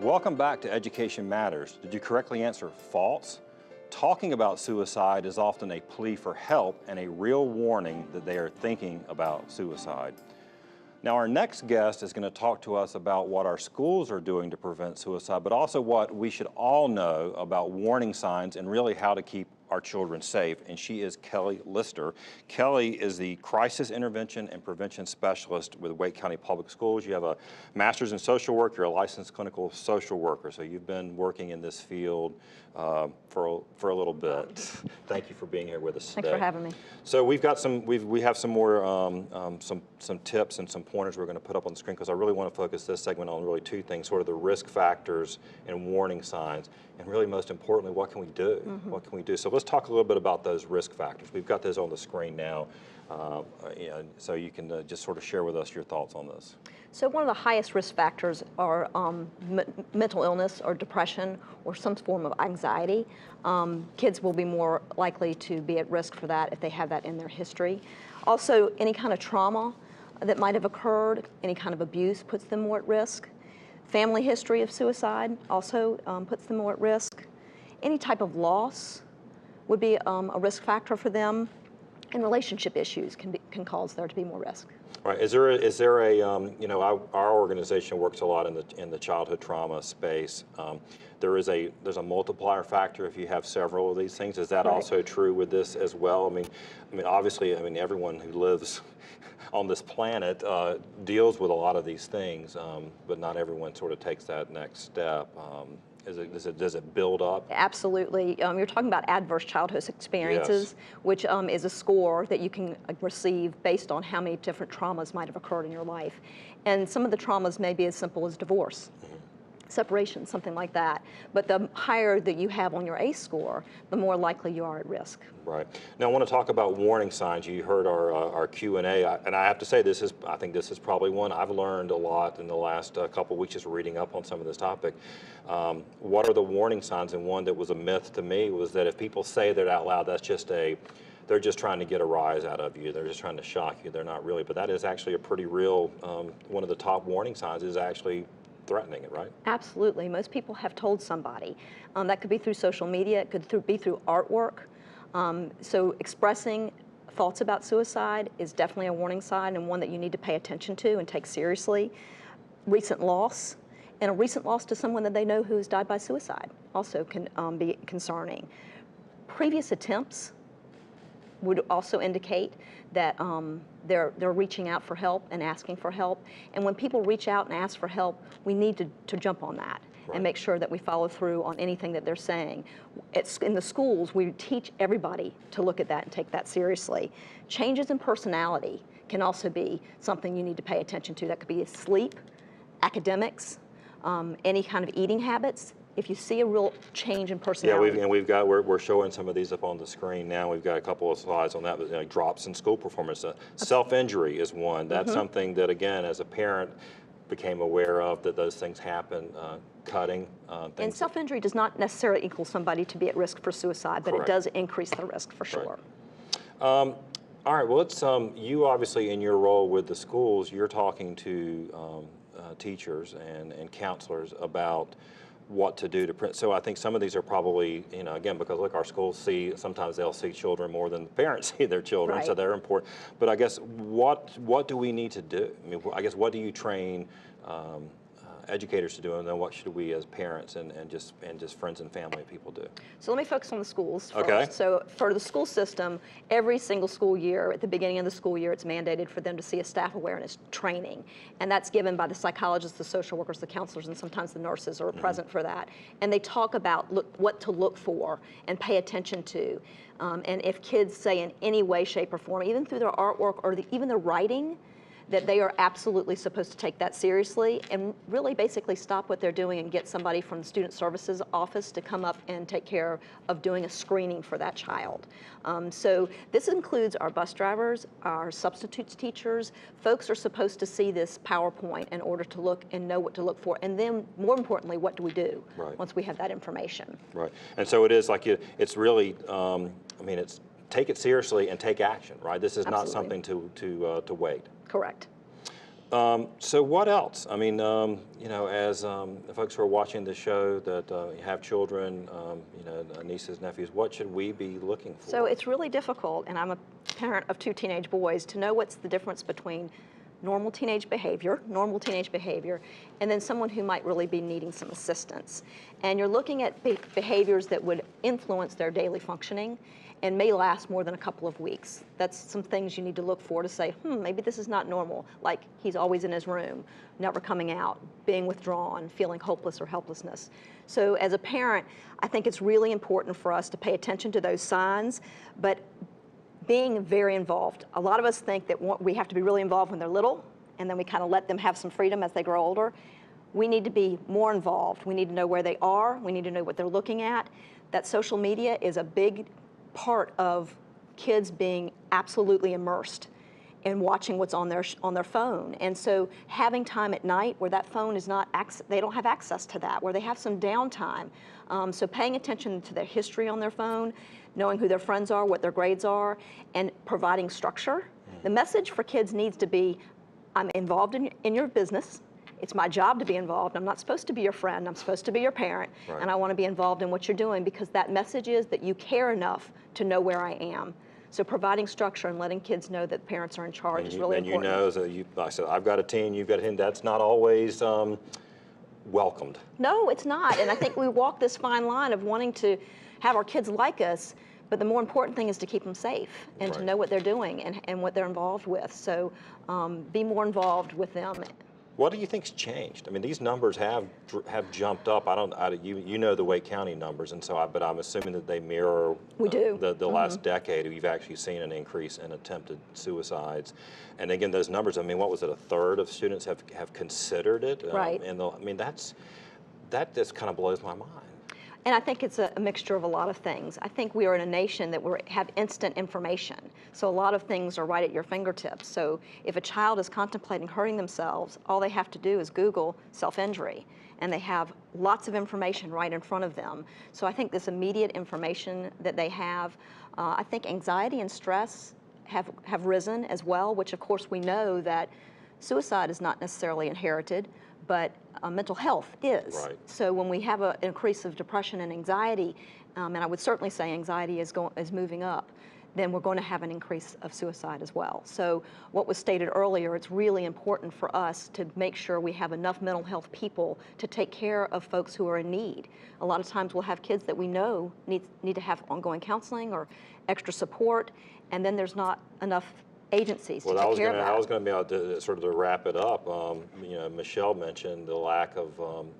Welcome back to Education Matters. Did you correctly answer false? Talking about suicide is often a plea for help and a real warning that they are thinking about suicide. Now, our next guest is going to talk to us about what our schools are doing to prevent suicide, but also what we should all know about warning signs and really how to keep our children safe, and she is Kelly Lister. Kelly is the Crisis Intervention and Prevention Specialist with Wake County Public Schools. You have a master's in social work, you're a licensed clinical social worker, so you've been working in this field for a little bit. Thank you for being here with us today. Thanks for having me. So we have some more some tips and some pointers we're going to put up on the screen, because I really want to focus this segment on really two things, sort of the risk factors and warning signs, and really most importantly, what can we do? What can we do? So let's talk a little bit about those risk factors. We've got those on the screen now, so you can just sort of share with us your thoughts on this. So one of the highest risk factors are mental illness or depression or some form of anxiety. Kids will be more likely to be at risk for that if they have that in their history. Also, any kind of trauma that might have occurred, any kind of abuse puts them more at risk. Family history of suicide also puts them more at risk. Any type of loss would be a risk factor for them, and relationship issues can cause there to be more risk. Right. Is there a our organization works a lot in the childhood trauma space. There's a multiplier factor if you have several of these things. Is that Right. also true with this as well? I mean, obviously, everyone who lives on this planet deals with a lot of these things, but not everyone sort of takes that next step. Does it build up? Absolutely. You're talking about adverse childhood experiences, Yes. which is a score that you can receive based on how many different traumas might have occurred in your life. And some of the traumas may be as simple as divorce, separation, something like that. But the higher that you have on your ACE score, the more likely you are at risk. Right. Now I want to talk about warning signs. You heard our Q&A, and I have to say I think this is probably one I've learned a lot in the last couple of weeks just reading up on some of this topic. What are the warning signs? And one that was a myth to me was that if people say that out loud, they're just trying to get a rise out of you. They're just trying to shock you. They're not really. But that is actually a pretty real, one of the top warning signs is actually threatening it, right? Absolutely. Most people have told somebody. That could be through social media, it could be through artwork. So expressing thoughts about suicide is definitely a warning sign and one that you need to pay attention to and take seriously. Recent loss, and a recent loss to someone that they know who has died by suicide also can be concerning. Previous attempts would also indicate that they're reaching out for help and asking for help. And when people reach out and ask for help, we need to jump on that. Right. And make sure that we follow through on anything that they're saying. In the schools, we teach everybody to look at that and take that seriously. Changes in personality can also be something you need to pay attention to. That could be sleep, academics, any kind of eating habits. If you see a real change in personality. Yeah, we're showing some of these up on the screen now. We've got a couple of slides on that, but, drops in school performance. Self-injury is one. That's something that, again, as a parent, became aware of that those things happen. Cutting. And self-injury does not necessarily equal somebody to be at risk for suicide, but Correct. It does increase the risk for sure. All right. Well, let's. You obviously, in your role with the schools, you're talking to teachers and counselors about what to do to prevent. So I think some of these are probably, again, because look, our schools sometimes they'll see children more than the parents see their children, Right. So they're important. But I guess what do we need to do? I guess what do you train educators to do, and then what should we as parents and just friends and family people do? So let me focus on the schools first. Okay. So for the school system, every single school year, at the beginning of the school year, it's mandated for them to see a staff awareness training. And that's given by the psychologists, the social workers, the counselors, and sometimes the nurses are present for that. And they talk about what to look for and pay attention to. And if kids say in any way, shape, or form, even through their artwork or even their writing, that they are absolutely supposed to take that seriously and really basically stop what they're doing and get somebody from the Student Services Office to come up and take care of doing a screening for that child. So this includes our bus drivers, our substitutes teachers. Folks are supposed to see this PowerPoint in order to look and know what to look for. And then, more importantly, what do we do once we have that information? Right. And so it is like it's really, it's take it seriously and take action, right? This is not something to wait. Correct. So what else? I mean, you know, as the folks who are watching the show that have children, you know, nieces, nephews, what should we be looking for? So it's really difficult, and I'm a parent of 2 teenage boys, to know what's the difference between normal teenage behavior, and then someone who might really be needing some assistance. And you're looking at behaviors that would influence their daily functioning and may last more than a couple of weeks. That's some things you need to look for to say, maybe this is not normal, like he's always in his room, never coming out, being withdrawn, feeling hopeless or helplessness. So as a parent, I think it's really important for us to pay attention to those signs, but being very involved. A lot of us think that we have to be really involved when they're little, and then we kind of let them have some freedom as they grow older. We need to be more involved. We need to know where they are. We need to know what they're looking at. That social media is a big part of kids being absolutely immersed in watching what's on their phone. And so having time at night where that phone is not, they don't have access to that, where they have some downtime. So paying attention to their history on their phone, knowing who their friends are, what their grades are, and providing structure. The message for kids needs to be, I'm involved in your business. It's my job to be involved. I'm not supposed to be your friend. I'm supposed to be your parent. Right. And I want to be involved in what you're doing, because that message is that you care enough to know where I am. So providing structure and letting kids know that parents are in charge is really important. And you know, so like I said, I've got a teen, you've got a teen, that's not always welcomed. No, it's not. And I think we walk this fine line of wanting to have our kids like us, but the more important thing is to keep them safe and to know what they're doing and what they're involved with. So be more involved with them. What do you think's changed? I mean, these numbers have jumped up. You know the Wake County numbers, and so but I'm assuming that they mirror the last decade. We've actually seen an increase in attempted suicides, and again, those numbers. I mean, what was it? A third of students have considered it. Right. I mean, that just kind of blows my mind. And I think it's a mixture of a lot of things. I think we are in a nation that we have instant information. So a lot of things are right at your fingertips. So if a child is contemplating hurting themselves, all they have to do is Google self-injury, and they have lots of information right in front of them. So I think this immediate information that they have, I think anxiety and stress have risen as well, which of course we know that suicide is not necessarily inherited, but mental health is. Right. So when we have an increase of depression and anxiety, and I would certainly say anxiety is moving up, then we're going to have an increase of suicide as well. So what was stated earlier, it's really important for us to make sure we have enough mental health people to take care of folks who are in need. A lot of times we'll have kids that we know need to have ongoing counseling or extra support, and then there's not enough agencies to take care of that. I was going to be able to sort of to wrap it up. You know, Michelle mentioned the lack of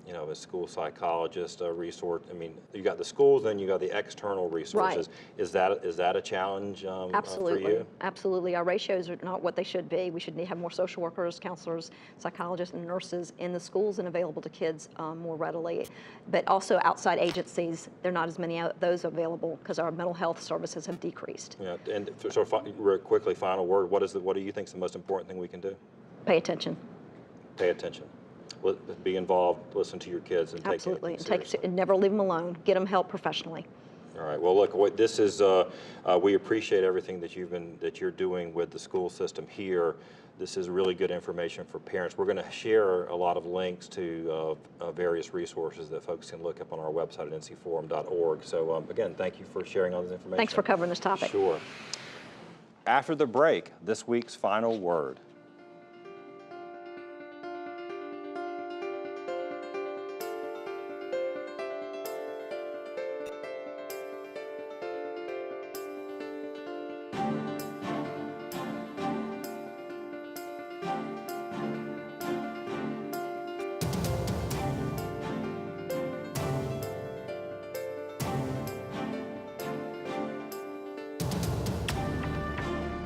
you know, a school psychologist, a resource. I mean, you got the schools, then you got the external resources. Right. Is that a challenge Absolutely. for you? Absolutely. Our ratios are not what they should be. We should have more social workers, counselors, psychologists, and nurses in the schools and available to kids more readily. But also outside agencies, there are not as many of those available because our mental health services have decreased. Yeah. And sort of real quickly, final word. What do you think is the most important thing we can do? Pay attention. Pay attention. Be involved. Listen to your kids and Absolutely. take it seriously. And never leave them alone. Get them help professionally. All right. Well, look, this is. We appreciate everything that you're doing with the school system here. This is really good information for parents. We're going to share a lot of links to various resources that folks can look up on our website at ncforum.org. So again, thank you for sharing all this information. Thanks for covering this topic. Sure. After the break, this week's final word.